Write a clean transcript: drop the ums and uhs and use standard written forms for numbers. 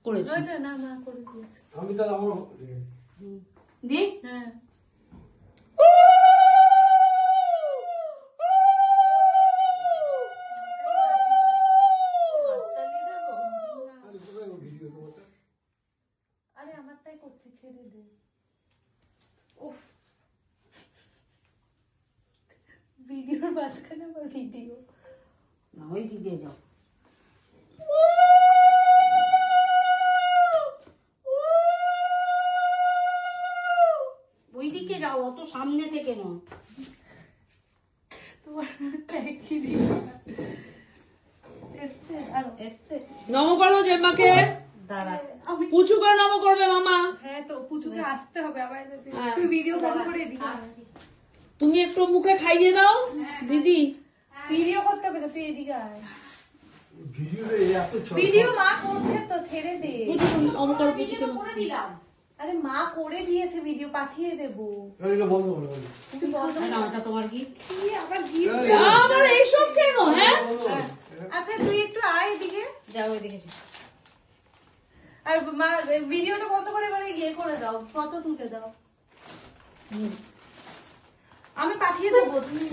করেছি। না না করে দিয়েছে। আমি তাহলে আমার দি হ্যাঁ ভিডিও তোমার আরে আমারটাই করছি, ছেড়ে দে। উফ, ভিডিওর মাঝখানে আবার ভিডিও। না ওই দিকে যাও। ওই দিকে যাও, অত সামনে থেকে নয়। তোমার একই দিন এসছে আর এসছে নম করো জেম্মাকে। দাঁড়া, আমি পুচু করে নম করবে মামা। হ্যাঁ তো পুচুকে আসতে হবে আবার। হ্যাঁ। তুই ভিডিও বন্ধ করে এদিকে আয়। তুমি একটু মুখে খাইয়ে দাও দিদি। ভিডিও করতে হবে তো, তুই এদিকে আয়। ভিডিওটা এত ছোট ভিডিও মা করছে তো, ছেড়ে দে। পুচু নম করো, পুচু ভিডিও করে দিলাম। আরে মা করে দিয়েছে, ভিডিও পাঠিয়ে দেবো। এটা বন্ধ করো তুমি বন্ধ না ওটা তোমার কি? কি আবার গিয়ে আমার এইসব কেন? হ্যাঁ আচ্ছা তুই একটু আয় এদিকে। যাও ওইদিকে। আর মা ভিডিওটা বন্ধ করে এবারে ইয়ে করে দাও, ফটো তুলে দাও। আমি পাঠিয়ে দেবো, তুমি